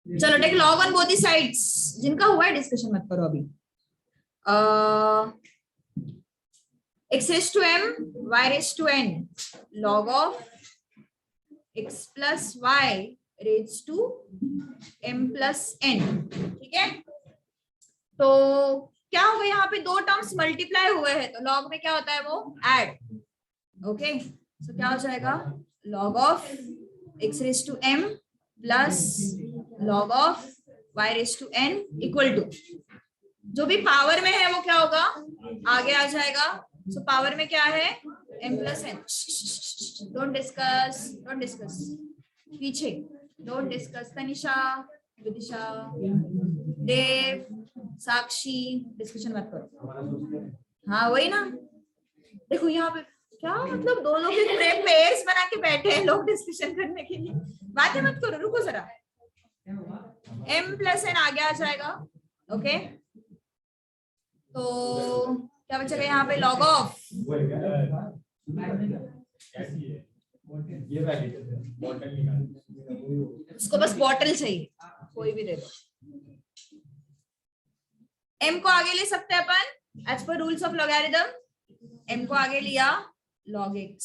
चलो take log on both the sides, जिनका हुआ है डिस्कशन मत करो अभी। x raised to m y raised to n log of x plus y raised to m plus n, ठीक है। तो क्या होगा, यहाँ पे दो टर्म्स मल्टीप्लाई हुए हैं तो लॉग में क्या होता है वो ऐड, ओके। सो क्या हो जाएगा log of x raised to m plus log of y raised to n equal to, जो भी पावर में है वो क्या होगा आगे आ जाएगा। सो पावर में क्या है m plus n, don't discuss पीछे, don't discuss. Tanisha, Vidisha, Dev, Sakshi, discussion मत करो। हाँ वही ना, देखो यहाँ पे क्या मतलब दो लोग पूरे पेयर्स बना के बैठे हैं लोग डिस्कशन करने के लिए। बातें मत करो, रुको जरा। m प्लस n आगे आ जाएगा, ओके। तो क्या बचेगा यहाँ पे log ऑफ, उसको बस बॉटल चाहिए, कोई भी दे दो। m को आगे ले सकते हैं अपन एज पर रूल्स ऑफ लॉगरिथम, m को आगे लिया log x,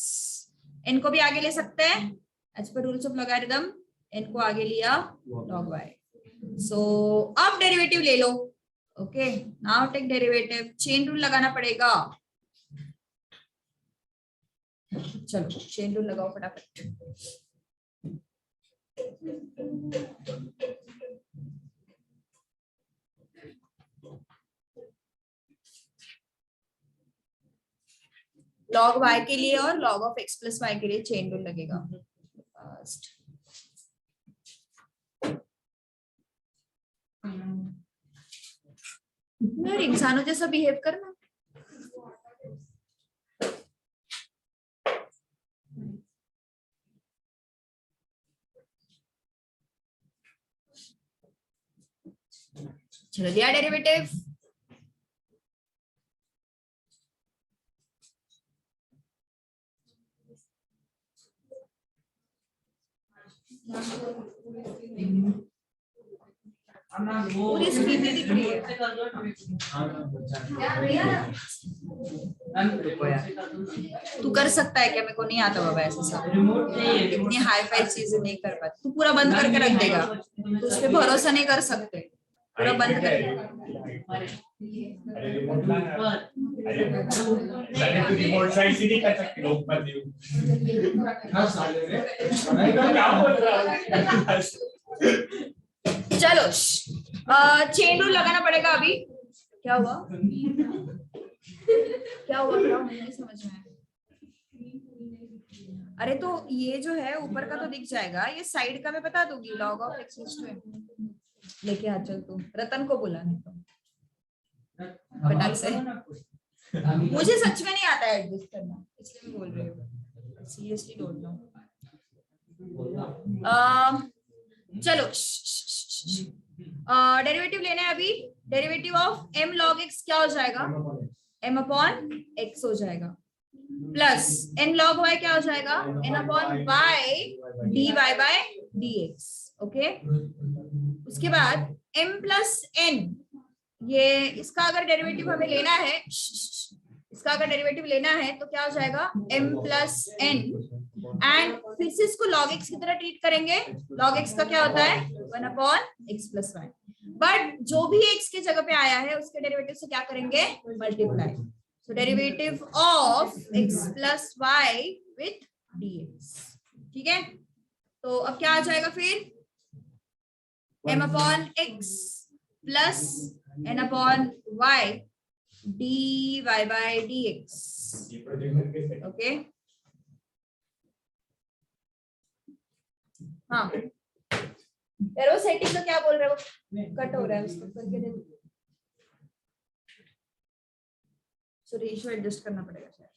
n को भी आगे ले सकते हैं as per rules of logarithm, n को आगे लिया log y। सो अब डेरिवेटिव ले लो, okay. Now take derivative, chain rule लगाना पड़ेगा। चलो चेन रूल लगाओ फटाफट। log y के लिए और log of x plus y के लिए चेन रूल लगेगा। फर्स्ट यार इंसानों जैसा बिहेव करना। चलो दिया डेरिवेटिव, पूरी स्क्रीन में दिख रही है। तू कर सकता है क्या? मेरे को नहीं आता बाबा ऐसा सब, इतनी हाई फाई चीजें नहीं कर पाती। तू पूरा बंद करके रख देगा, तो उस पर भरोसा नहीं कर सकते। पूरा बंद कर, चलो चेन रूल लगाना पड़ेगा अभी। क्या हुआ क्या हुआ नहीं समझ में आया। अरे तो ये जो है ऊपर का तो दिख जाएगा, ये साइड का मैं बता दूंगी। log of x raised to m लेके आ चल तू, रतन को बोला नहीं तो फटाक से। मुझे सच में नहीं आता है एडजस्ट करना, इसलिए मैं बोल रही हूँ, सीरियसली डोंट नो। चलो डेरिवेटिव लेना है अभी। Derivative of m log x क्या हो जाएगा, m अपॉन x हो जाएगा, प्लस n log y क्या हो जाएगा, n upon y dy by dx, okay. उसके बाद m प्लस n, ये इसका अगर डेरिवेटिव हमें लेना है, इसका अगर डेरिवेटिव लेना है तो क्या हो जाएगा m प्लस n, एंड फिर से इसको log x की तरह ट्रीट करेंगे। log x का क्या होता है 1 upon x plus y, but जो भी x की जगह पे आया है उसके डेरिवेटिव से क्या करेंगे multiply. So derivative of x plus y with dx, ठीक है। तो अब क्या आ जाएगा फिर m upon x plus n upon y dy by dx, okay. हाँ यार वो सेटिंग का क्या बोल रहे हो, कट हो रहा है, उसको करके दे दो। सो रेशियो एडजस्ट करना पड़ेगा शायद।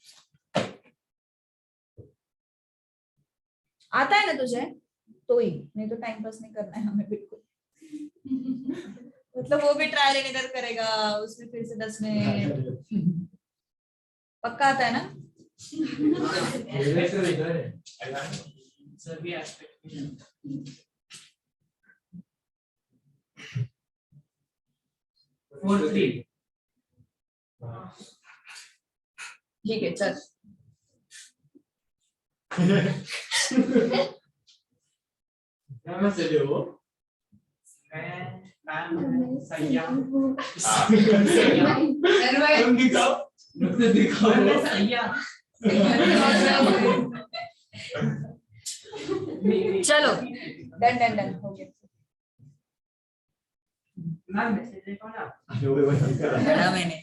आता है ना तुझे तो ही, नहीं तो टाइम पास नहीं करना है हमें बिल्कुल। मतलब वो भी ट्रायल एंड एरर करेगा, उसमें फिर से 10 मिनट। पक्का आता है ना? 4 3 ठीक है चल मैं चले हो मैं सैया तुम दिखाओ मैं सैया चलो डन डन डन हो गया मैम मैसेज देखो ना पढ़ा मैंने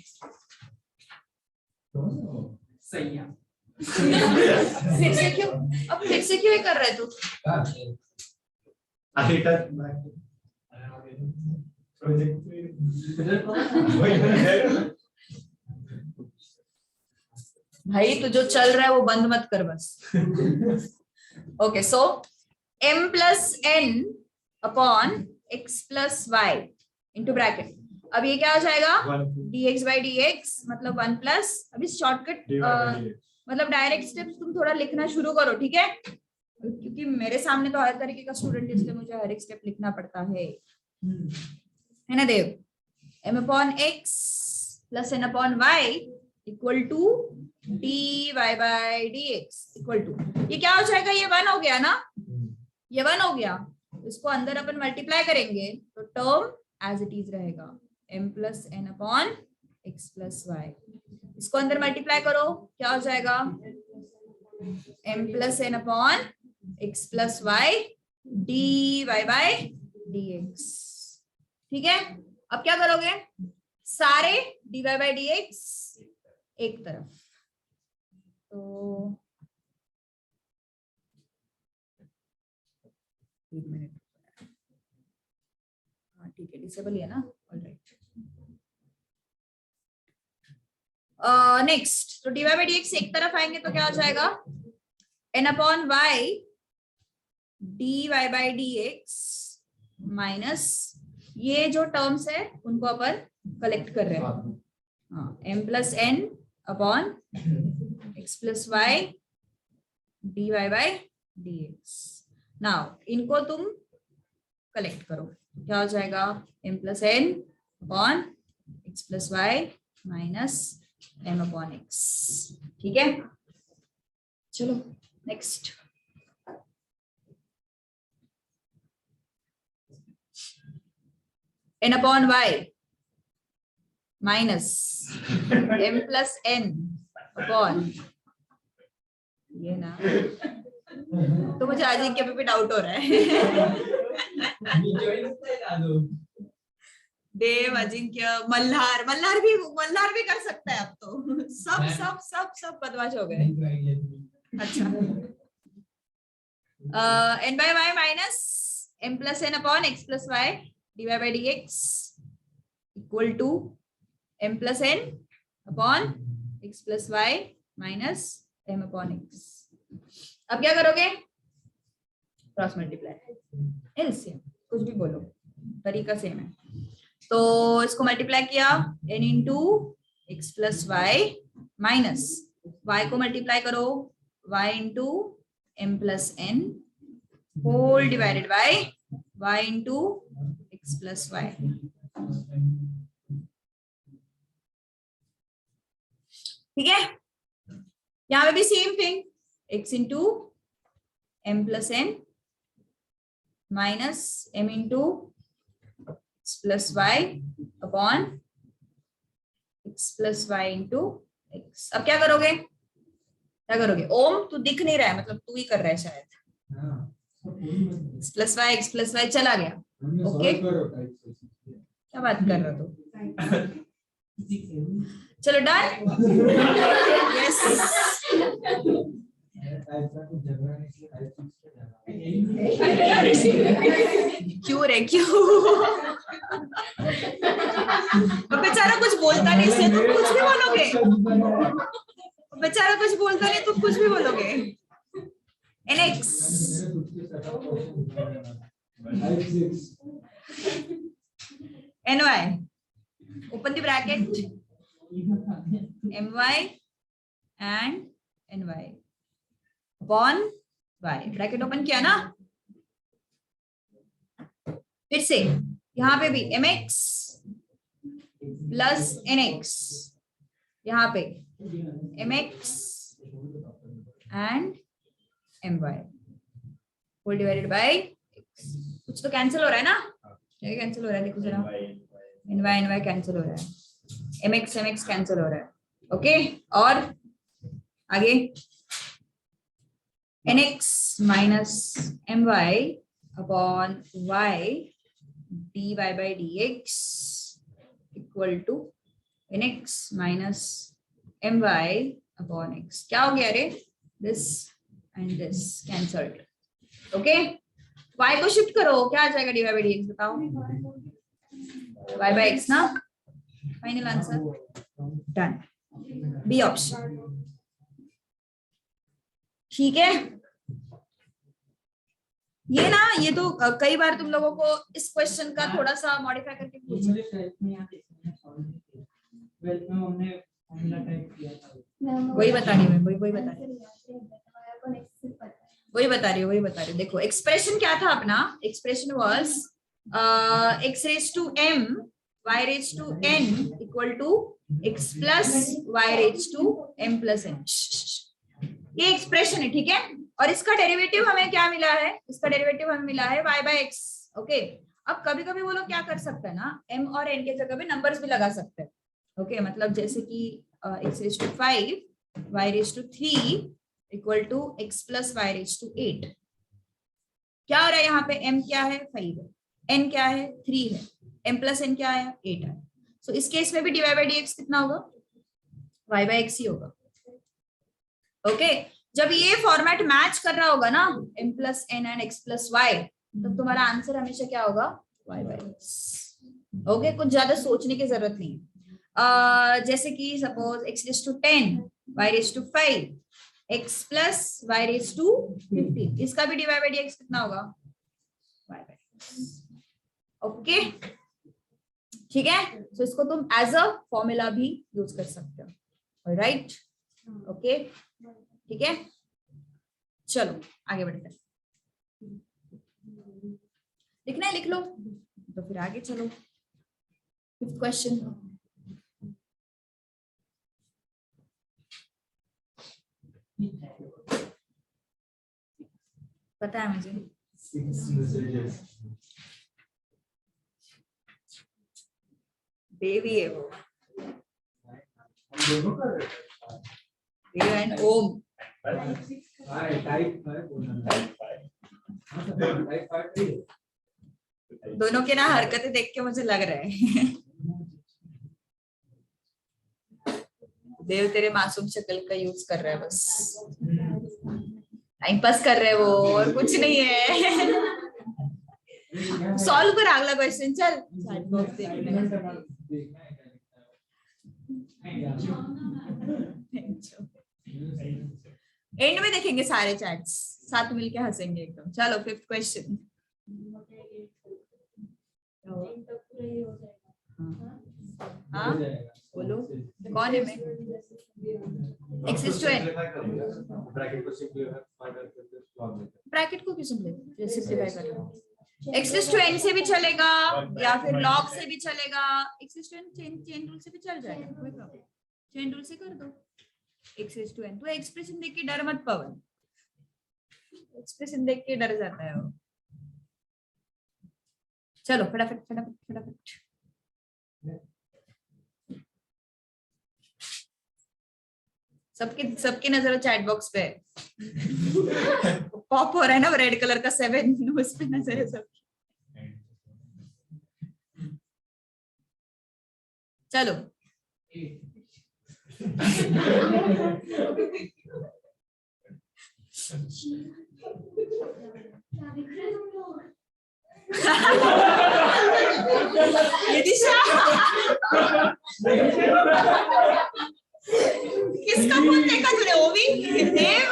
सैया फिर से क्यों ये कर रहे तू भाई तू जो चल रहा है वो बंद मत कर बस okay so m plus n upon x plus y into bracket अब ये क्या हो जाएगा dx बाई dx मतलब 1 प्लस अभी शॉर्टकट मतलब डायरेक्ट स्टेप्स तुम थोड़ा लिखना शुरू करो ठीक है क्योंकि मेरे सामने तो हर तरीके का स्टूडेंट है इसलिए मुझे हर एक स्टेप लिखना पड़ता है ना देव m upon x plus n upon y equal to dy by dx equal to ये क्या हो जाएगा ये 1 हो गया ना ये 1 हो गया इसको अंदर अपन मल्टीप्लाई करेंगे तो टर्म एज इट इज रहेगा m plus n upon x plus y इसको अंदर मल्टीप्लाई करो क्या हो जाएगा m plus n upon x plus y dy by dx ठीक है अब क्या करोगे सारे dy बाई dx एक तरफ तो एक मिनट हाँ ठीक है डिसेबल है ना ऑलराइट नेक्स्ट तो dy बाई dx एक तरफ आएंगे तो क्या हो जाएगा n upon y dy by dx minus ये जो टर्म्स है उनको अपन कलेक्ट कर रहे हैं हाँ m plus n upon x plus y dy by dx now इनको तुम कलेक्ट करो क्या हो जाएगा m plus n upon x plus y minus m upon x ठीक है चलो next n upon y minus m plus n upon ये ना तो मुझे अजिंक्य पे भी डाउट हो रहा है देव अजिंक्य मल्हार मल्हार भी कर सकता है अब तो सब सब सब सब बदमाश हो गए अच्छा n by y minus m plus n upon x plus y dy by dx equal to m plus n upon x plus y minus m upon x अब क्या करोगे क्रॉस मल्टीप्लाई एलसीएम कुछ भी बोलो तरीका सेम है तो इसको मल्टीप्लाई किया n into x plus y minus y को मल्टीप्लाई करो y into m plus n whole divided by y into x plus y ठीक है यहाँ पे भी same thing x into m plus n minus m into x plus y upon x plus y into x अब क्या करोगे ओम तू दिख नहीं रहा है मतलब तू ही कर रहा है शायद एक्स प्लस वाई चला गया ओके क्या बात कर रहा तू चलो डन यस क्यों रे क्यों बेचारा कुछ बोलता नहीं से तुम कुछ भी बोलोगे बेचारा कुछ बोलता नहीं तुम कुछ भी बोलोगे nx ny open the bracket my and ny upon y bracket open किया ना फिर से यहाँ पे भी mx प्लस nx, यहाँ पे mx and my whole divided by x। कुछ तो कैंसिल हो रहा है ना, क्या कैंसिल हो रहा है देखो जरा, ny कैंसिल हो रहा है, mx कैंसिल हो रहा है। ओके, और आगे nx minus my upon y dy by dx equal to nx minus my upon x। क्या हो गया रे, this and this cancelled. Okay, y को शिफ्ट करो, क्या आ जाएगा dy by dx बताओ, y by x ना। Final answer done, B option. ठीक है, ये ना, ये तो कई बार तुम लोगों को इस क्वेश्चन का थोड़ा सा मॉडिफाई करके वही बता रही हूँ, वही बता रही हूँ। देखो एक्सप्रेशन क्या था अपना, expression was x raised to m y raised to n equal to x plus y raised to m plus n। ये एक्सप्रेशन है, ठीक है। और इसका डेरिवेटिव हमें क्या मिला है, इसका डेरिवेटिव हमें मिला है y by x। ओके, अब कभी कभी वो लोग क्या कर सकते हैं ना, m और n के जगह पे नंबर्स भी लगा सकते हैं। ओके, मतलब जैसे कि x raised to 5 y raised to 3 equal to x plus y raised to 8। क्या हो रहा है यहाँ पे, m क्या है 5 है, n क्या है 3 है, m plus n क्या है 8 है। सो इस केस में भी dy by dx कितना होगा, y by x ही होगा। ओके, जब ये फॉर्मेट मैच कर रहा होगा ना m plus n and x plus y, तब तुम्हारा आंसर हमेशा क्या होगा, y by x। ओके, कुछ ज्यादा सोचने की जरूरत नहीं है। जैसे कि suppose x raised to 10 y raised to 5 x plus y raised to 15, इसका भी dy by dx कितना होगा, y by x। ओके, ठीक है, तो इसको तुम एज अ फॉर्मूला भी यूज कर सकते हो। राइट, ओके, ठीक है, चलो आगे बढ़ते हैं। लिखना है लिख लो, तो फिर आगे चलो। 5th क्वेश्चन, पता है मुझे, देवी है वो, देव एंड ओम। दोनों के ना हरकतें देख के मुझे लग रहा है देव तेरे मासूम शक्ल का यूज कर रहा है, बस टाइम पास कर रहे हैं वो, और कुछ नहीं है। सॉल्व कर अगला क्वेश्चन, चल चैट बॉक्स एंड में देखेंगे सारे चैट्स, साथ मिलके हंसेंगे एकदम। चलो 5th क्वेश्चन। हाँ बोलो, कौन है मैं, x raised to n, bracket को क्यों सिंपलीफाई कर रहा हूँ, x raised to n से भी चलेगा या फिर log से भी चलेगा, x raised to n chain rule से भी चल जाएगा, कोई प्रॉब्लम, चेन रूल से कर दो। x raised to n, तो एक्सप्रेशन देख के डर मत पवन, एक्सप्रेशन देख के डर जाता है वो। चलो फटाफट फटाफट फटाफट, सबकी नजर चैट बॉक्स पे पॉप हो रहा है ना, रेड कलर का 7, उस पे नजर है सबकी। चलो किसका फोन देखा तूने, ओवी देव?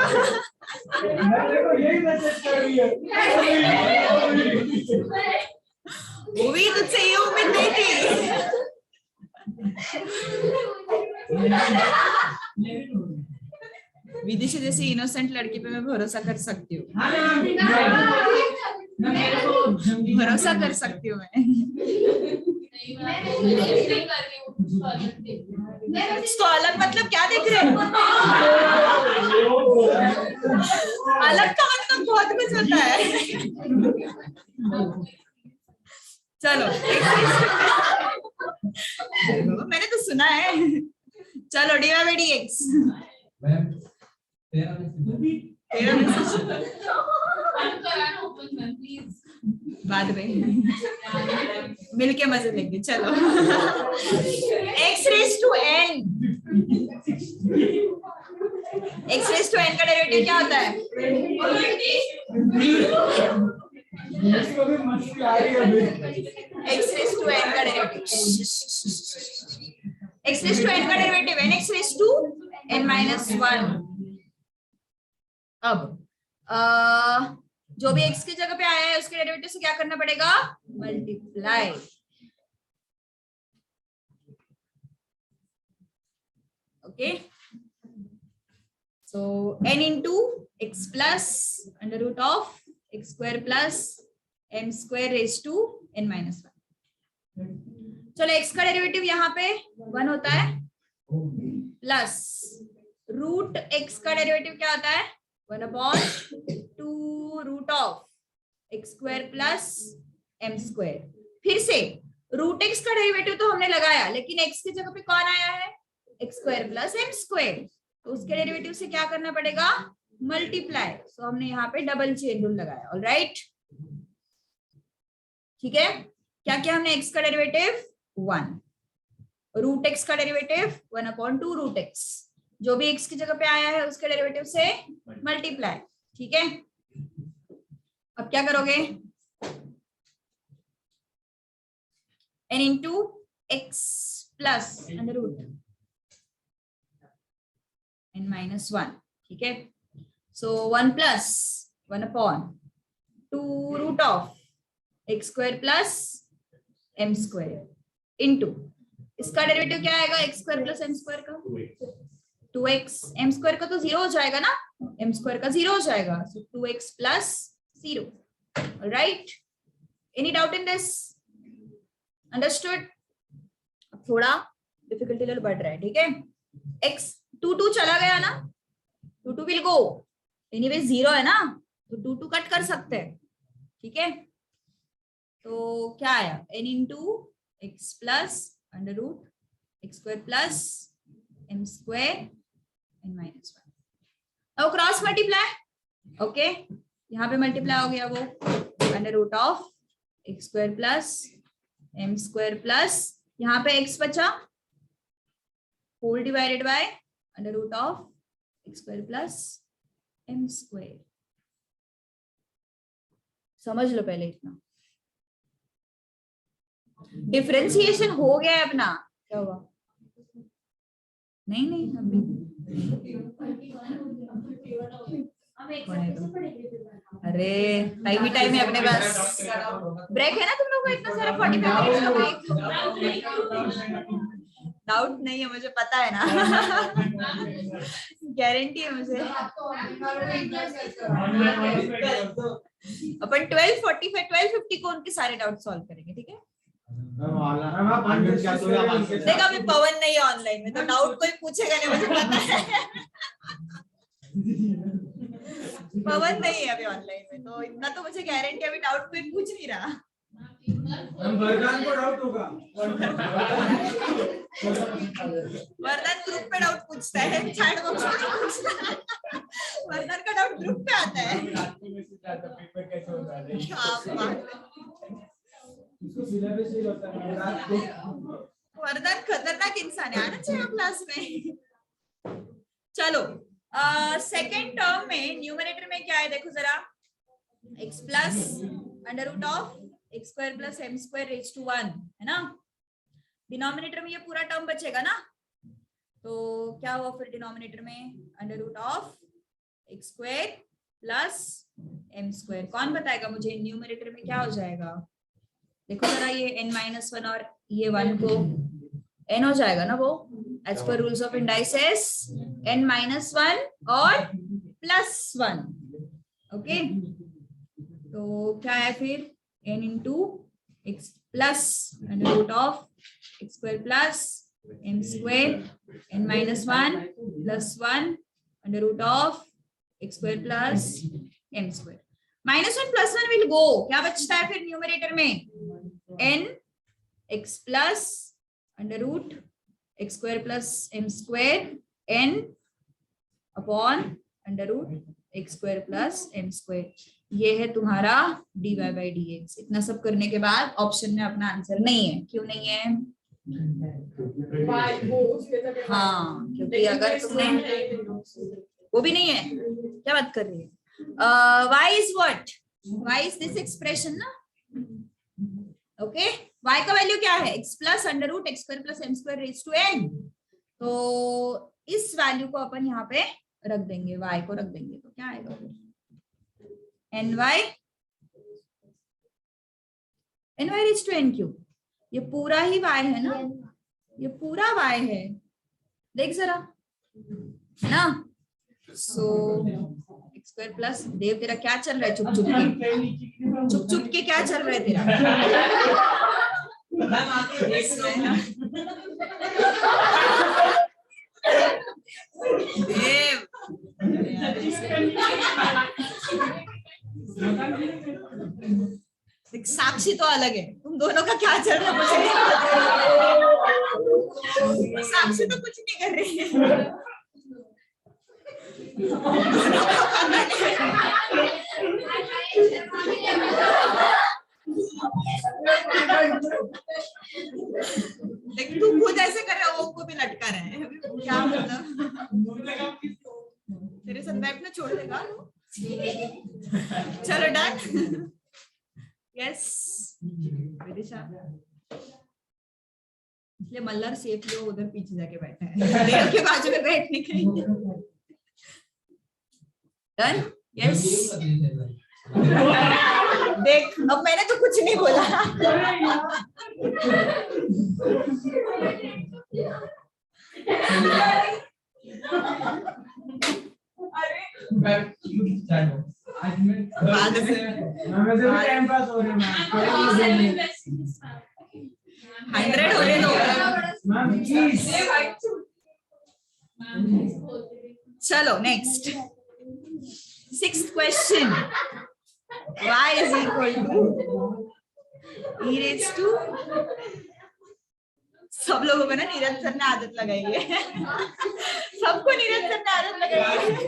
ओवी तुझसे ये उम्मीद नहीं थी। विदिशा जैसी इनोसेंट लड़की पे मैं भरोसा कर सकती हूँ। भरोसा कर सकती हूँ मैं। तो अलग मतलब क्या देख रहे हो? अलग का मतलब बहुत कुछ होता है। चलो मैंने तो सुना है। चलो डीवा बेटी एक्स बाद में मिलके मजे लेंगे। चलो x raise to n, x raise to n का डेरिवेटिव क्या होता है? x रेज टू n का derivative, x raise to n का derivative n x raise to n minus 1। अब जो भी x की जगह पे आया है उसके डेरिवेटिव से क्या करना पड़ेगा? Multiply. Okay, so n into x plus under root of x square plus m square raise to n minus 1। चलो x का डेरिवेटिव यहाँ पे 1 होता है प्लस रूट x का डेरिवेटिव क्या होता है? 1 upon 2 root of x square plus m square. फिर से रूट x का डेरिवेटिव तो हमने लगाया, लेकिन x की जगह पे कौन आया है? X square plus m square, तो उसके डेरिवेटिव से क्या करना पड़ेगा? मल्टीप्लाई। सो हमने यहाँ पे डबल चेन रूल लगाया। ऑलराइट, ठीक है। क्या क्या हमने? x का डेरिवेटिव 1, रूट x का डेरिवेटिव 1 अपॉन 2 रूट x, जो भी x की जगह पे आया है उसके डेरिवेटिव से मल्टीप्लाई। ठीक है, अब क्या करोगे? n into x plus under root n minus 1। ठीक है, so 1 plus 1 upon 2 root of x square plus m square into इसका डेरिवेटिव क्या आएगा? X square plus m square का 2x, m स्क्वायर का तो 0 हो जाएगा ना, m स्क्वायर का 0 हो जाएगा, सो 2x plus 0। Alright, any doubt in this? Understood? थोड़ा डिफिकल्टी लेवल बढ़ रहा है। ठीक है, x 2 चला गया ना, 2 विल गो, एनीवे 0 है ना, तो 2 कट कर सकते हैं। ठीक है, तो क्या आया? n into x plus under root x square plus m square n minus 1। अब क्रॉस मल्टीप्लाई। ओके, यहाँ पे मल्टीप्लाई हो गया वो under root of x square plus m square plus यहाँ पे x बचा whole divided by under root of x square plus m square. समझ लो पहले इतना। डिफरेंशिएशन हो गया है अपना। क्या हुआ? नहीं नहीं अभी अरे टाइम ही टाइम है अपने पास। ब्रेक है ना तुम लोग को इतना सारा 45 मिनट्स का ब्रेक? डाउट नहीं है मुझे, पता है ना, गारंटी है मुझे। अपन 12:45 12:50 को उनके सारे डाउट सॉल्व करेंगे। ठीक है, देखा अभी पवन नहीं है ऑनलाइन में, तो डाउट कोई पूछेगा नहीं, मुझे पता है। पवन नहीं है अभी ऑनलाइन में, तो इतना तो मुझे गारंटी, अभी डाउट कोई पूछ नहीं रहा। वरदान को डाउट होगा। वरदान ग्रुप पे डाउट पूछता है, चैट बॉक्स में पूछता है। वरदान का डाउट ग्रुप पे आता है। पेपर कैसे होता है? उसको सिलेबस ही होता है। वरदान खतरनाक इंसान है, आना चाहिए क्लास में। चलो सेकेंड टर्म में न्यूमरेटर में क्या है देखो जरा, x plus under root of x square plus m square raise to 1 है ना। डिनोमिनेटर में ये पूरा टर्म बचेगा ना, तो क्या हुआ फिर डिनोमिनेटर में? Under root of x square plus m square. कौन बताएगा मुझे न्यूमरेटर में क्या हो जाएगा? देखो जरा, ये n माइनस 1 और ये 1 को n हो जाएगा ना वो, एज पर rules of indices n minus 1 और प्लस 1। ओके, तो क्या है फिर? n into x plus under root of x square plus m square n minus 1 plus 1 under root of x square plus m square. -1 plus 1 will go. क्या बचता है फिर numerator में? n x plus under root x square plus m square n upon under root x square plus m square. ये है तुम्हारा dy by dx. इतना सब करने के बाद ऑप्शन में अपना आंसर नहीं है. क्यों नहीं है? हाँ, क्योंकि अगर तुमने वो भी नहीं है, क्या बात कर रही है? y is what? y is this expression ना? ओके, y का वैल्यू क्या है? x plus under root x square plus m square raised to n. तो इस वैल्यू को अपन यहाँ पे रख देंगे, y को रख देंगे, तो क्या आएगा फिर? ny raised to n क्यों? ये पूरा ही y है ना, ये पूरा y है, देख जरा ना. सो x स्क्वायर प्लस, देव तेरा क्या चल रहा है? चुप चुप के क्या चल रहा है तेरा? देव साक्षी तो अलग है, तुम दोनों का क्या चल रहा है मुझे नहीं पता. साक्षी तो कुछ नहीं कर रही है. देख तू खुद ऐसे कर रहा है, वो को भी लटका रहा है. क्या मतलब? तेरे साथ बैठना छोड़ देगा? चलो डन. यस विदिशा, इसलिए मल्लर सेफली उधर पीछे जाके बैठा है, देव के बाजू में बैठने के लिए. डन. यस, देख अब मैंने तो कुछ नहीं बोला. बाद में टाइम पास हो रहे हैं. 100 हो रहे दो. चलो next, 6th question. y is equal to e raised to, सब लोगों को ना नीरज सर ने आदत लगाई है. सबको नीरज सर ने आदत लगाई है.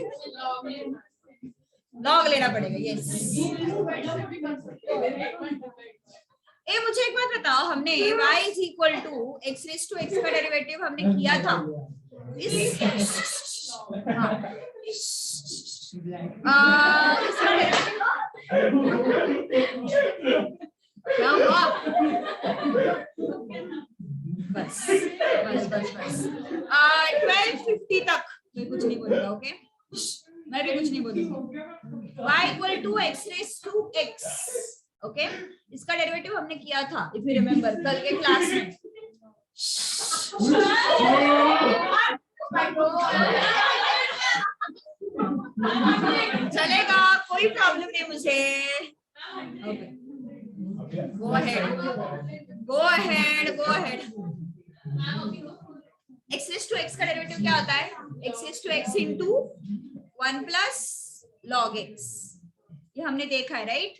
लॉग लेना पड़ेगा. यस. ए मुझे एक बात बताओ, हमने y is equal to x raised to x का डेरिवेटिव हमने किया था. क्या हुआ? बस बस बस बस 1250 तक मैं कुछ नहीं बोलूंगा. ओके, मैं भी कुछ नहीं बोलूंगा. y equal to x raised to x. Okay, इसका डेरिवेटिव हमने किया था, इफ यू रिमेम्बर, कल के क्लास में. चलेगा, कोई प्रॉब्लम नहीं मुझे. Go ahead go ahead go ahead. x raised to x का डेरिवेटिव क्या होता है? x raised to x into 1 plus log x. ये हमने देखा है, राइट?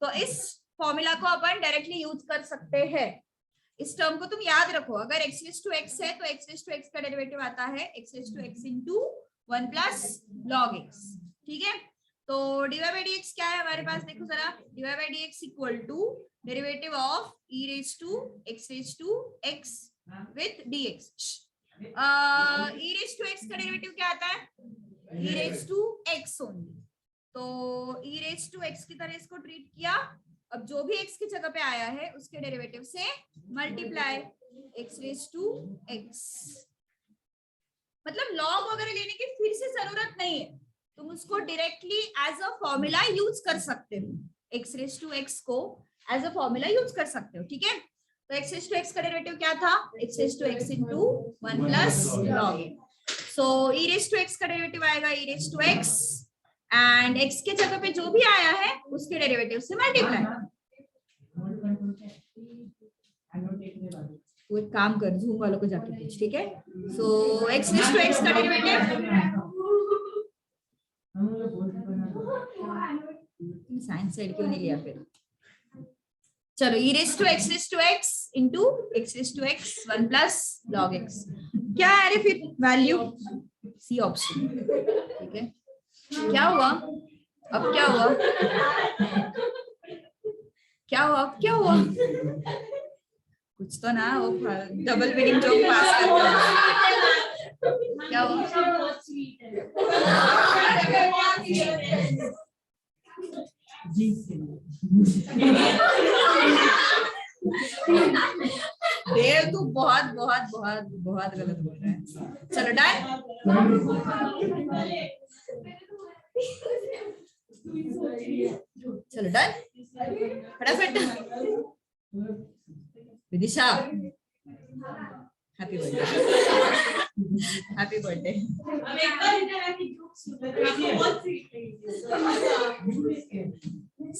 तो इस फॉर्मूला को अपन डायरेक्टली यूज कर सकते हैं. इस टर्म को तुम याद रखो, अगर x raised to x है तो x raised to x का डेरिवेटिव आता है x raised to x into 1 plus log x. ठीक है, तो dy by dx क्या है हमारे पास? देखो जरा, dy by dx equal to derivative of e raised to x with dx. e raised to x का डेरिवेटिव क्या आता है? e raised to x only. तो e raised to x की तरह इसको ट्रीट किया. अब जो भी x की जगह पे आया है उसके डेरिवेटिव से multiply x raised to x. मतलब लॉग वगैरह लेने की फिर से जरूरत नहीं है, तुम उसको directly as a formula use कर सकते हो. x raised to x को एज अ फॉर्मूला यूज कर सकते हो. ठीक है, तो x raised to x का डेरिवेटिव क्या था? x raised to x into 1 plus log. So e raised to x का डेरिवेटिव आएगा e raised to x, and x के जगह पे जो भी आया है उसके डेरिवेटिव से मल्टीप्लाई. तू एक काम कर, जूम वालों को जाके पूछ, ठीक है। So x raise to x का डेरिवेटिव, साइंस साइड क्यों नहीं लिया फिर। चलो e raise to x into x raise to x 1 plus log x, क्या है रे फिर वैल्यू, सी ऑप्शन, ठीक है। क्या हुआ अब, क्या हुआ, क्या हुआ अब, क्या हुआ, कुछ तो ना, वो डबल मीनिंग जोक पास कर रहा है। क्या हुआ, देव तू बहुत बहुत बहुत बहुत गलत बोल रहा है। चलो डन, चलो डन, फटाफट। Vidisha happy birthday, happy birthday.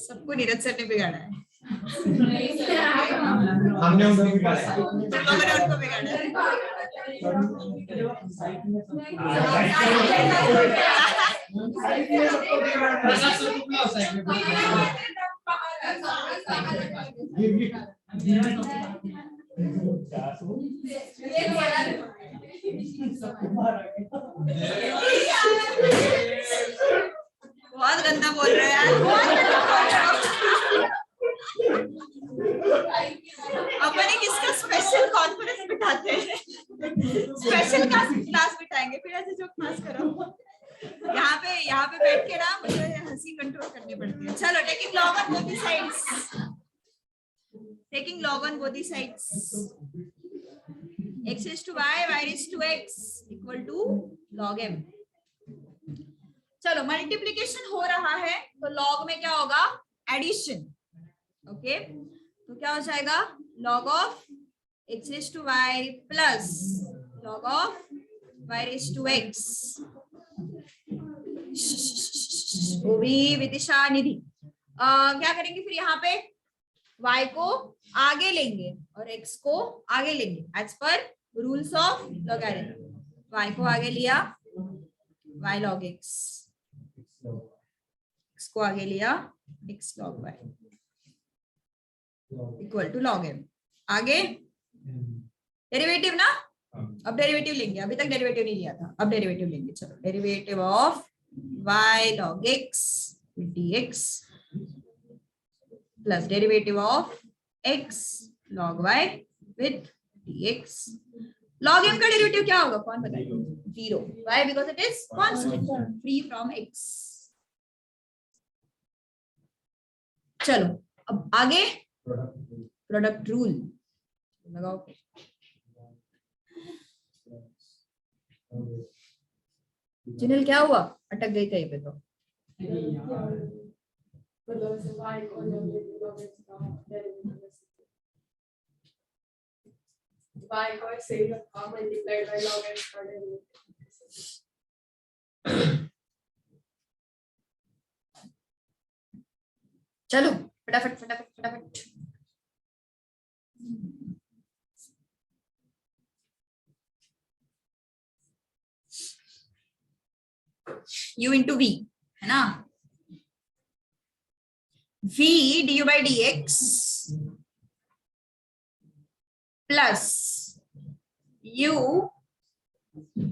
सबको नीरज सर ने बिगाड़ा है, हमने उनको बिगाड़ा है। हमने उनको बिगाड़ा है। बहुत गंदा बोल रहे हैं यार, बहुत गंदा बोल रहे हो। अपने किसका स्पेशल कॉन्फ्रेंस बिठाते हैं, स्पेशल क्लास बिठाएंगे, फिर ऐसे जोक पास करो। यहाँ पे बैठ के ना मुझे हंसी कंट्रोल करनी पड़ती है। चलो taking log on both the sides, taking log on both the sides, x raised to y, y raised to x equal to log m। चलो मल्टीप्लिकेशन हो रहा है तो लॉग में क्या होगा, एडिशन, ओके। तो क्या हो जाएगा, log of x raised to y plus log of y raised to x। ओवी विदिशा निधि, क्या करेंगे फिर, यहाँ पे y को आगे लेंगे और x को आगे लेंगे as per rules of logarithm. y को आगे लिया y log x, x को आगे लिया x log y equal to log m। आगे डेरिवेटिव ना, अब डेरिवेटिव लेंगे, अभी तक डेरिवेटिव नहीं लिया था, अब डेरिवेटिव लेंगे। चलो derivative of y log x dx plus derivative of x log y with dx। log m का डेरिवेटिव क्या होगा, कौन बताएगा, 0। why, because it is constant, free from x। चलो अब आगे प्रोडक्ट रूल लगाओ। जिनल क्या हुआ, अटक गई कहीं पे तो। y को से मल्टीप्लाइड बाय log x कर देंगे। चलो फटाफट फटाफट फटाफट। u इंटू v है ना, v du by dx plus u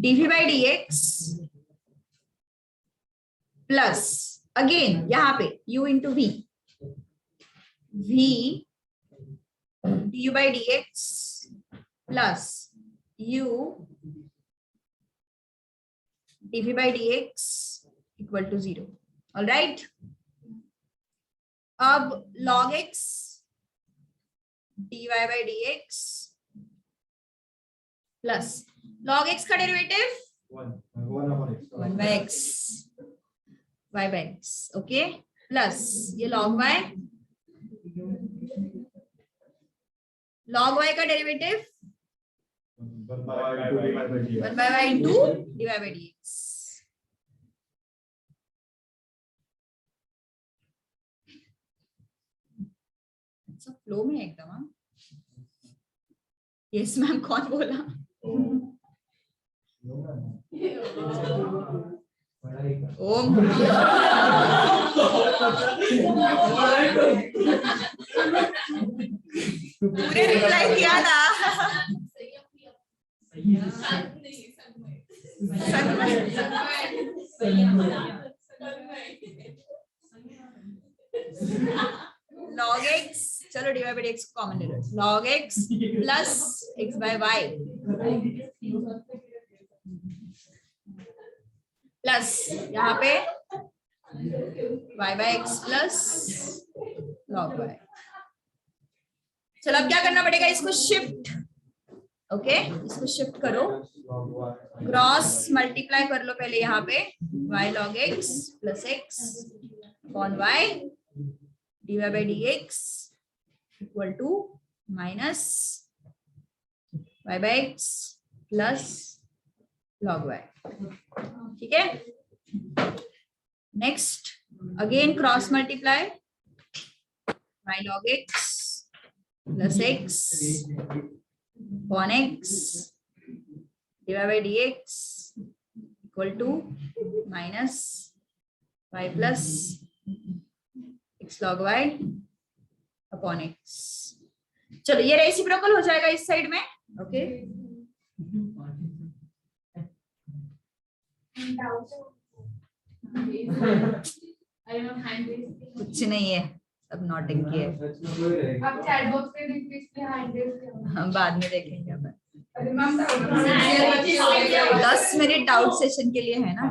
dv by dx plus again यहाँ पे u into v, v du by dx plus u dv by dx equal to 0। All right, अब log x dy by dx plus log x का derivative 1 by x y by x, okay, plus ये log y, log y का derivative 1 by y into dy by dx। सब flow में एकदम। Yes ma'am, कौन बोला? ओम। पूरे रिप्लाई किया ना। log x, चलो डिवाइड बाय x कॉमन ले लो, log x plus x by y plus यहाँ पे y बाय x प्लस log y। चलो अब क्या करना पड़ेगा, इसको शिफ्ट, ओके इसको शिफ्ट करो, क्रॉस मल्टीप्लाई कर लो पहले यहाँ पे, y log x plus x upon y dy by dx equal to minus y by x plus log y। ठीक है, next again cross multiply, y log x plus x upon x dy by dx equal to minus y plus x log y upon x। चलो ये reciprocal हो जाएगा इस side में, okay कुछ नहीं है, सब नौटंकी है। आप चैट बॉक्स पे प्लीज हैंड रेज करो, हम बाद में देखेंगे अपन। अरे मैम 10 मिनट डाउट सेशन के लिए है ना,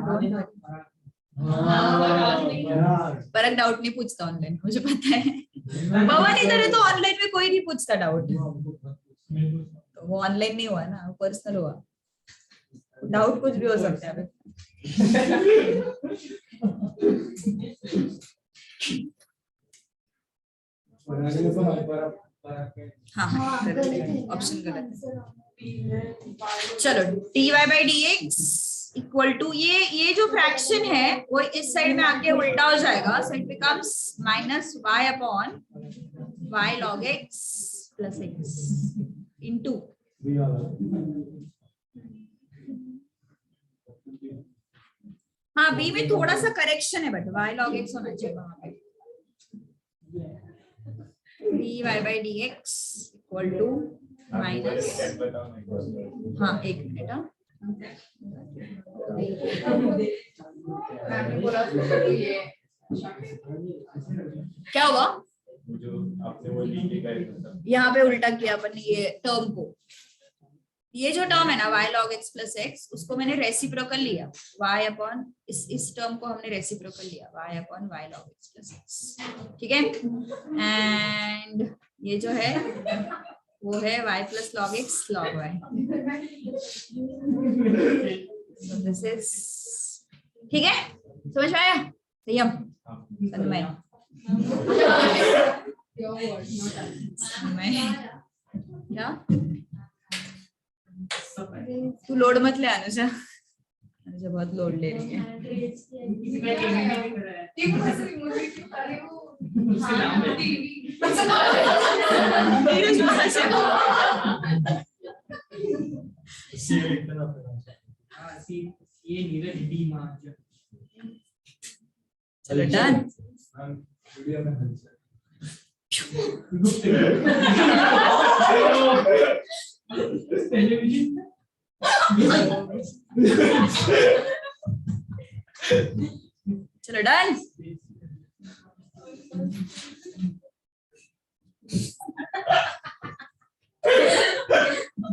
परक डाउट नहीं पूछता ऑनलाइन, मुझे पता है। भवन इधर है तो ऑनलाइन में कोई नहीं पूछता डाउट, तो वो ऑनलाइन नहीं हुआ ना, पर्सनल हुआ, डाउट कुछ भी हो सकता है। हाँ ऑप्शन गलत है। चलो dy by dx equal to ये जो फ्रैक्शन है वो इस साइड में आके उल्टा हो जाएगा, so it becomes minus y upon y log x plus x into हाँ b में थोड़ा सा करेक्शन है, बट y log x होना चाहिए वहां पे। dy by dx equal to minus, हाँ एक मिनट, हाँ क्या हुआ, यहाँ पे उल्टा किया अपन ने ये टर्म को, ये जो टर्म है ना y log x plus x, उसको मैंने रेसिप्रोकल लिया, y अपॉन इस टर्म को हमने रेसिप्रोकल लिया, y upon y log x plus x। ठीक है, एंड ये जो है वो है y plus log x log y। This is, ठीक है, समझ में आया? संयम सन्मय, क्या तू लोड मत ले अनुजा, अनुजा बहुत लोड ले रही है। चलो डन। चलो डन।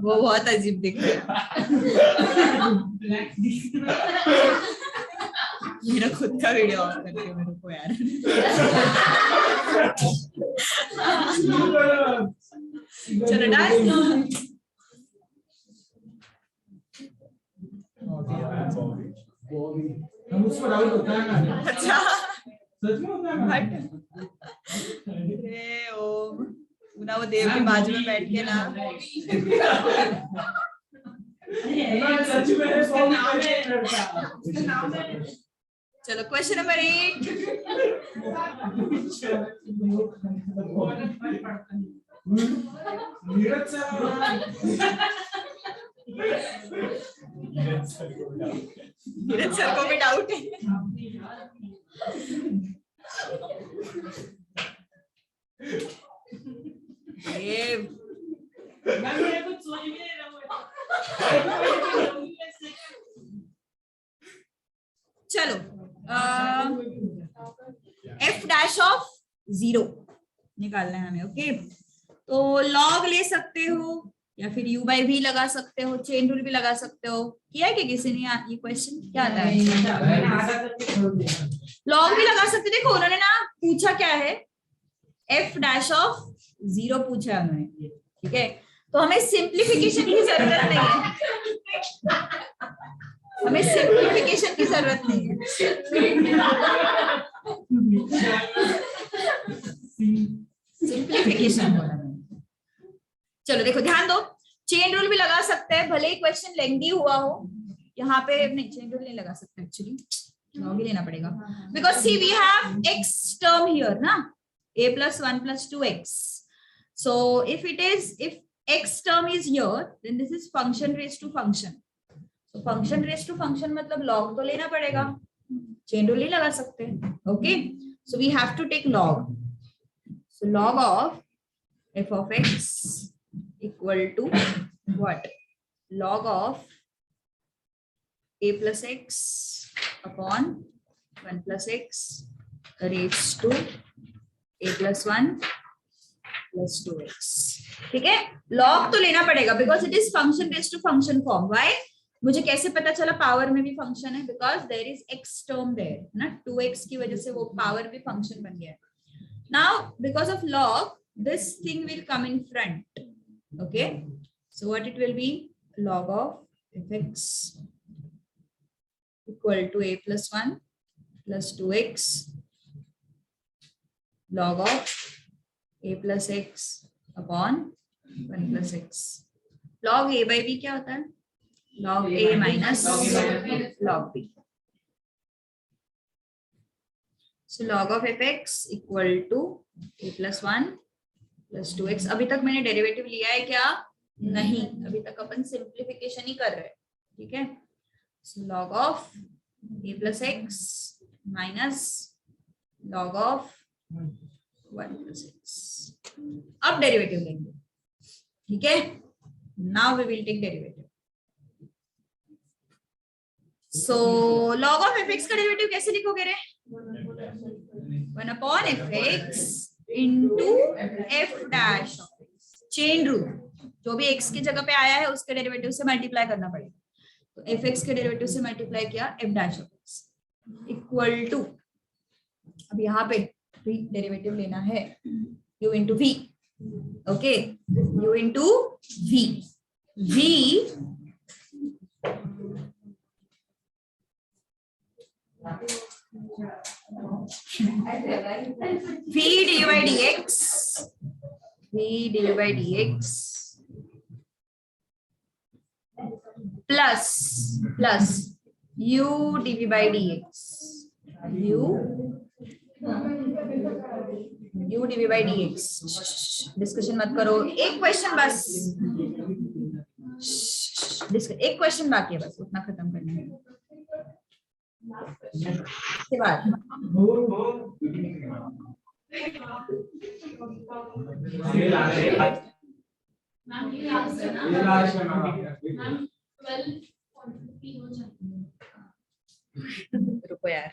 वो बहुत अजीब दिख रहा है। मेरा खुद का वीडियो ऑन करके मेरे को यार। चलो डन। हम उसको डाउट होता है ना। अच्छा सच में होता है हट। ओम ना, वो देव के बाजू में बैठ के ना। सच में चलो question number 8। Neeraj sir Neeraj sir को भी डाउट है। ये मैं कुछ सोच भी नहीं रहा हूँ। चलो f डैश ऑफ 0 निकालना है हमें। ओके, तो log ले सकते हो या फिर u बाई v लगा सकते हो, चेन रूल भी लगा सकते हो। किया है कि किसी ने ये क्वेश्चन क्या आता है? log भी लगा सकते। देखो उन्होंने ना पूछा क्या है, f डैश ऑफ 0 पूछा है उन्होंने, ठीक है। तो हमें सिंप्लीफिकेशन की जरूरत नहीं है, हमें सिंप्लीफिकेशन की जरूरत नहीं है। सिंप्लीफिकेशन बोला मैंने। चलो देखो ध्यान दो, चेन रूल भी लगा सकते हैं, भले ही क्वेश्चन लेंथी हुआ हो। यहाँ पे नहीं, चेन रूल नहीं लगा सकते, एक्चुअली लॉग ही लेना पड़ेगा, because see we have x term here ना, a plus 1 plus 2x. So if x term is here, then this is function raised to function. So function raised to function मतलब log तो लेना पड़ेगा, chain rule नहीं लगा सकते। Okay, so we have to take log. So log of f of x equal to what? Log of a plus x upon 1 plus x raised to a plus 1 plus 2x। ठीक है, log तो लेना पड़ेगा because it is function raise to function form. Why? मुझे कैसे पता चला power में भी फंक्शन है? Because there is x term there ना, 2x की वजह से वो पावर भी फंक्शन बन गया। Now because of log this thing will come in front। okay, so what it will be? Log of fx equal to a plus 1 plus 2x log of a plus x upon 1 plus x। log a by b क्या होता है? log a minus log b। so log of fx equal to a plus 1 plus 2x। अभी तक मैंने derivative लिया है क्या? नहीं, अभी तक अपन सिंप्लीफिकेशन ही कर रहे हैं, ठीक है। so log of a plus x minus log of 1 plus x। अब डेरिवेटिव लेंगे, ठीक है। Now we will take derivative. So log of fx का डेरिवेटिव कैसे लिखोगे रे? 1 upon fx into f dash of x। Chain rule, जो भी x की जगह पे आया है उसके डेरिवेटिव से मल्टीप्लाई करना पड़ेगा। तो fx के डेरिवेटिव से मल्टीप्लाई किया f dash of x equal to, अब यहाँ पे डेरिवेटिव लेना है u into v। Okay, u into v। v du by dx, v du by dx plus u dv by dx, u dv by dx। Discussion मत करो, एक question बस, एक क्वेश्चन बाकी है बस, उतना खत्म करना है के बाद। रुको यार,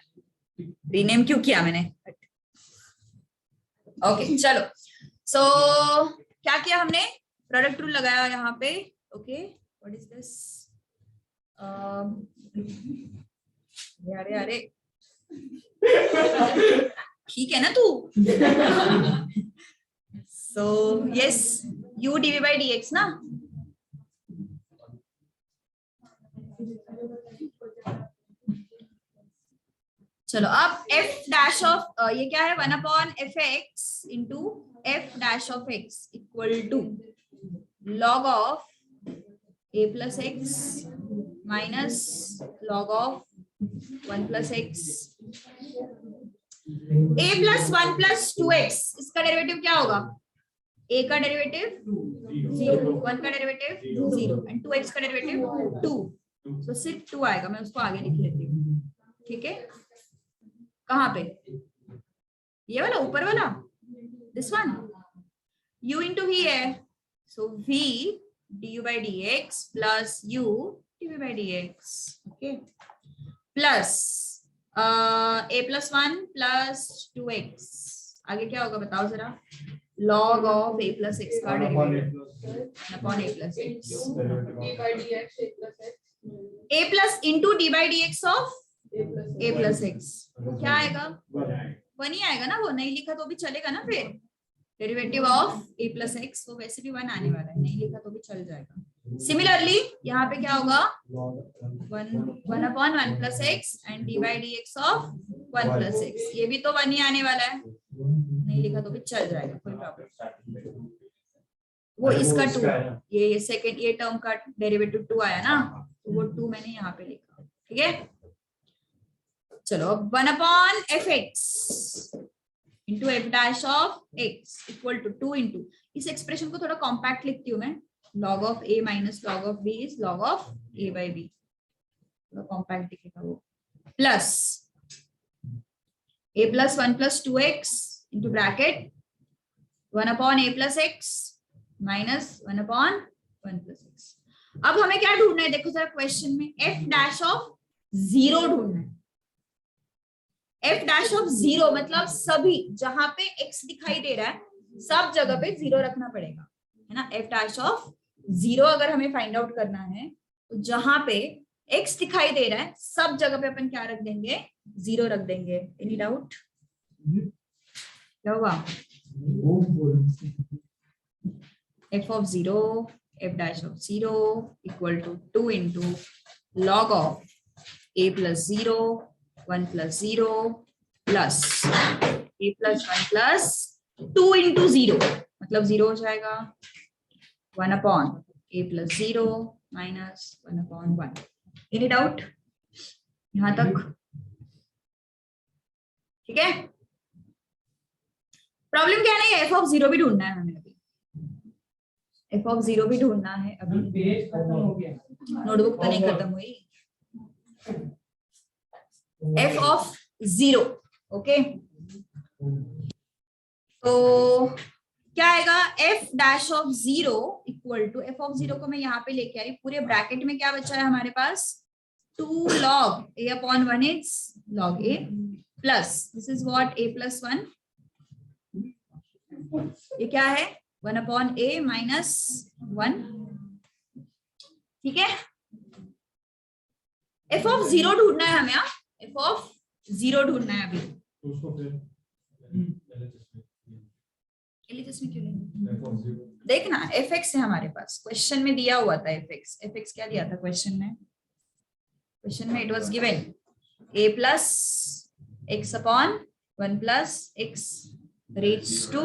रीनेम क्यों किया मैंने? ओके चलो, सो क्या किया हमने? प्रोडक्ट रूल लगाया यहाँ पे। Okay, what is this? अरे ठीक है ना तू? So yes, u dv by dx ना। चलो अब f डैश ऑफ ये क्या है? 1 upon fx into f dash of x equal to log of a plus x minus log of 1 plus x। a plus 1 plus 2x, इसका derivative क्या होगा? a का डेरिवेटिव 0, 1 का डेरिवेटिव 0 एंड 2x का derivative 2, तो सिर्फ 2 आएगा। मैं उसको आगे लिख लेती हूँ, ठीक है। कहाँ पे? ये वाला ऊपर वाला, this one, u into v है, so v du by dx plus u dv by dx, okay, plus a plus 1 plus 2x, आगे क्या होगा बताओ जरा, log of a plus x का derivative upon a plus x, d by dx a plus x, a plus into d by dx of a a plus x, वो क्या आएगा? 1 ही आएगा ना, वो नहीं लिखा तो भी चलेगा ना, फिर derivative of a plus x वो वैसे भी 1 आने वाला है, नहीं लिखा तो भी चल जाएगा। सिमिलरली यहाँ पे क्या होगा, 1 upon 1 plus x and d by dx of 1 plus x, ये भी तो 1 ही आने वाला है, नहीं लिखा तो भी चल जाएगा, कोई प्रॉब्लम। वो इसका 2, ये सेकंड ये टर्म का डेरिवेटिव 2 आया ना, तो वो 2 मैंने यहाँ पे लिखा, ठीक है। चलो 1 upon fx into f dash of x equal to 2 into, इस एक्सप्रेशन को थोड़ा कॉम्पैक्ट लिखती हूँ मैं, log of a minus log of b is log of a by b, थोड़ा कॉम्पैक्ट दिखेगा वो, plus a plus 1 plus 2x into bracket 1 upon a plus x minus 1 upon 1 plus x। अब हमें क्या ढूंढना है, देखो जरा क्वेश्चन में f dash of 0 ढूंढना है। f dash of 0 मतलब सभी जहां पे x दिखाई दे रहा है सब जगह पे 0 रखना पड़ेगा, है ना। f dash of 0 अगर हमें फाइंड आउट करना है तो जहां पे x दिखाई दे रहा है सब जगह पे अपन क्या रख देंगे, 0 रख देंगे। Any doubt? क्या हुआ? f of 0 f dash of 0 equal to 2 into log of a plus 0 1 plus 0 plus a plus 1 plus 2 into 0 मतलब 0 हो जाएगा, 1 upon a plus 0 minus 1 upon 1। Any doubt यहां तक? ठीक है। प्रॉब्लम क्या नहीं है, f of 0 भी ढूंढना है हमें, अभी f of 0 भी ढूंढना है अभी। पेज खत्म हो गया, नोटबुक तो नहीं खत्म हुई। f of 0, ओके, तो क्या आएगा, f dash of 0 equal to f of 0 को मैं यहाँ पे लेके आई, पूरे ब्रैकेट में क्या बचा है हमारे पास, 2 log a upon 1 is log a plus this is what a plus 1, ये क्या है 1 upon a minus 1, ठीक है। f of 0 ढूंढना है हमें, f of 0 ढूंढना है अभी। उसको फिर चश्मे क्यों लेंगे, देखना fx है हमारे पास, क्वेश्चन में दिया हुआ था fx क्या दिया था क्वेश्चन में, it was given a plus x upon 1 plus x raised to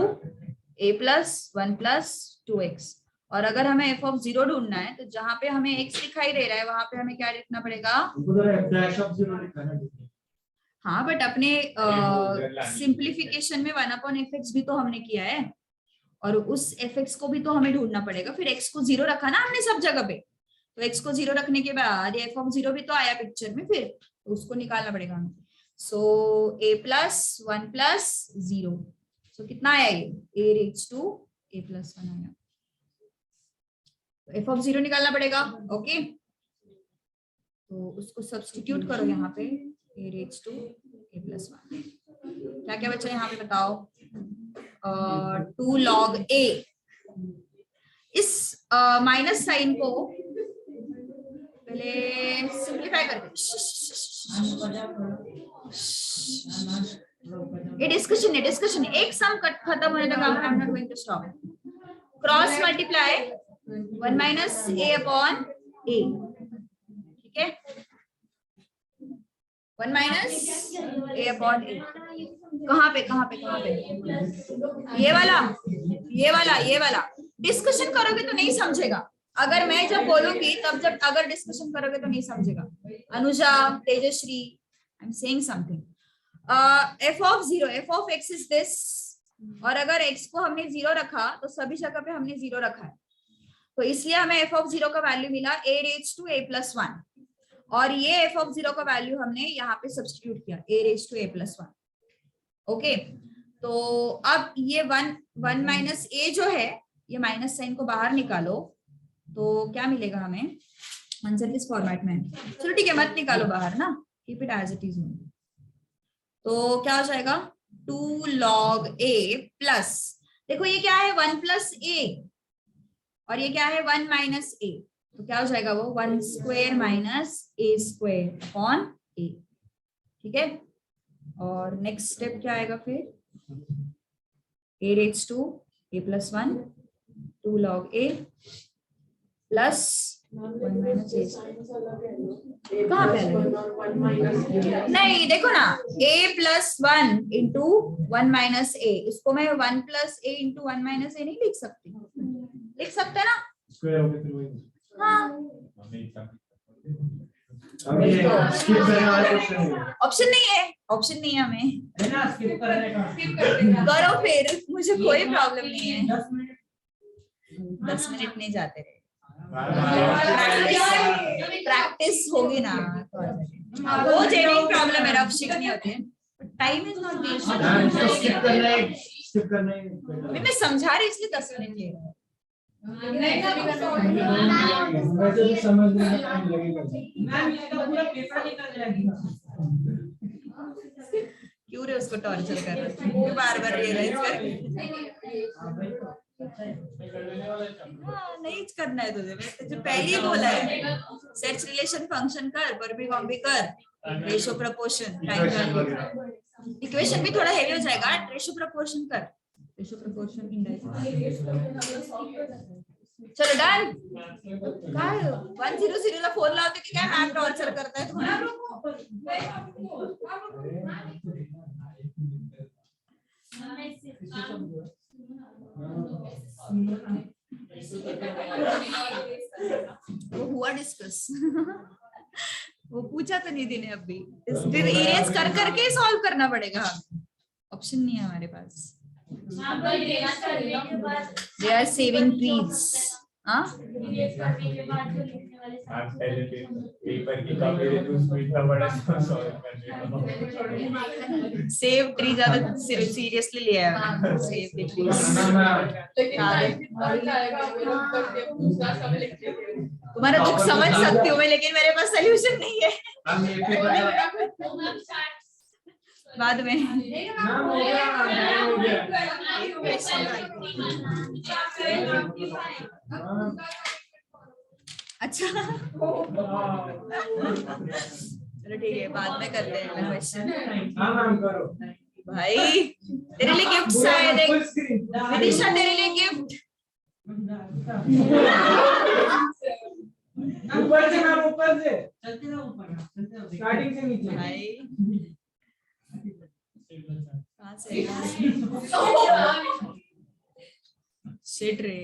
a plus 1 plus 2x, और अगर हमें f of 0 ढूंढना है तो जहां पे हमें x दिखाई दे रहा है वहां पे हमें क्या लिखना पड़ेगा, हाँ बट अपने सिंप्लीफिकेशन में 1 upon fx भी तो हमने किया है, और उस fx को भी तो हमें ढूंढना पड़ेगा। फिर x को 0 रखा ना हमने सब जगह पे, तो x को 0 रखने के बाद f of 0 भी तो आया पिक्चर में, फिर तो उसको निकालना पड़ेगा हमें। सो a plus 1 plus 0, सो कितना आया ये, a raised to a plus 1 आया, तो f of 0 निकालना पड़ेगा, ओके। तो उसको सब्स्टिट्यूट करो यहाँ पे, a raised to a plus 1, क्या क्या बचा यहाँ पे बताओ, 2 log a, इस माइनस साइन को पहले सिंप्लीफाई करके, ये डिस्कशन एक सम खत्म होने तक I am not going to stop. Cross multiply 1 minus a upon a, ठीक है, 1 minus a upon a, कहाँ पे ये वाला डिस्कशन करोगे तो नहीं समझेगा, अगर मैं जब बोलूंगी तब जब अगर डिस्कशन करोगे तो नहीं समझेगा। Anuja, Tejashree, I am saying something. f of 0, f of x is this, और अगर x को हमने 0 रखा तो सभी जगह पे हमने 0 रखा है, तो इसलिए हमें f ऑफ 0 का वैल्यू मिला a raise to a plus 1, और ये f ऑफ 0 का वैल्यू हमने यहाँ पे सब्स्टिट्यूट किया a raise to a plus 1। Okay, तो अब ये 1 माइनस a जो है, ये माइनस साइन को बाहर निकालो तो क्या मिलेगा हमें, आंसर किस फॉर्मेट में, चलो ठीक है मत निकालो बाहर ना, keep it as it is. तो क्या हो जाएगा 2 log a प्लस, देखो ये क्या है 1 प्लस a और ये क्या है 1 माइनस a, तो क्या हो जाएगा वो 1 square minus a square upon a। ठीक है, और नेक्स्ट स्टेप क्या आएगा फिर, a raise to a plus 1 2 log a plus 1 minus a, कहाँ पे नहीं, देखो ना a plus 1 into 1 minus a, इसको मैं 1 plus a into 1 minus a नहीं लिख सकती, लिख सकते ना, स्क्वायर हो गया फिर वही। हाँ अभी स्किप करने वाला क्वेश्चन है। ऑप्शन नहीं है, ऑप्शन नहीं है हमें, है ना, स्किप करने का। करो फिर, मुझे कोई प्रॉब्लम नहीं है, 10 मिनट 10 मिनट नहीं जाते रहे, प्रैक्टिस होगी ना तो आ जाएगा। वो जेनिंग प्रॉब्लम है, रफ शिक नहीं होती है, time is not the skip करना है, स्किप करना है। मैं समझा रही इसलिए 10 मिनट ले रहा हूँ। वैसे भी समझने में टाइम लगेगा। मैम इसका पूरा पेपर निकल जाएगा। क्यों रे उसको टॉर्चर कर रहे हो, बार बार रियलाइज कर, हाँ नहीं करना है तुझे, मैं तुझे पहले ही बोला है, सेट्स रिलेशन फंक्शन कर, पर भी कॉम्बी कर, रेशियो प्रपोर्शन, टाइम इक्वेशन भी थोड़ा हेवी हो जाएगा, रेशियो प्रपोर्शन कर, रेशियो प्रपोर्शन इनडायरेक्ट। चलो डन, काय 100 ला फोन लावते की काय मॅम टॉर्चर करताय तुम्हाला, वो हुआ डिस्कस वो पूछा तो निधि ने अभी, इरेज कर करके सॉल्व करना पड़ेगा, ऑप्शन नहीं है हमारे पास। दे आर सेविंग ट्रीज, हाँ पेपर की कॉपी दे दूं, इतना बड़ा सॉल्व करने सेव ट्री ज्यादा सीरियसली लिया है, सेव द ट्रीज। तुम्हारा दुख समझ सकती हूँ मैं, लेकिन मेरे पास सोल्यूशन नहीं है, बाद में अच्छा चलो ठीक है, बाद में करते हैं अगला क्वेश्चन। हाँ मैम करो। भाई तेरे लिए गिफ्ट आए, देख विदिशा तेरे लिए गिफ्ट, ऊपर से मैम, ऊपर से चलते ना ऊपर, चलते ना स्टार्टिंग से नीचे। भाई कहाँ से शिट रे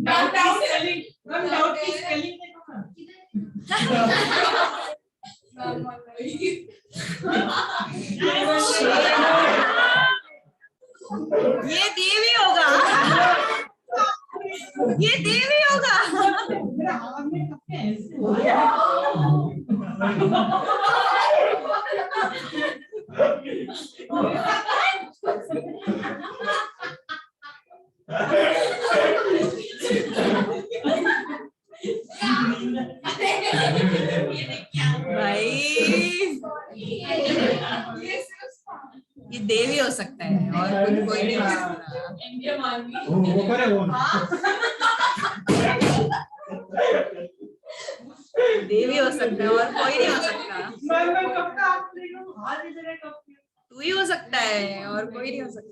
डाउट स्पेलिंग, मैम डाउट की स्पेलिंग देखो ना। ये देवी होगा, ये देवी होगा, मेरा हाथ में कब के ऐसे भाई ये देवी हो सकता है और कुछ कोई नहीं हो सकता, वो करे वो। देवी हो सकता है और कोई नहीं हो सकता, मैं कब का आप ले लो, हाथ इधर है कब के। तू ही हो सकता है और कोई नहीं हो सकता।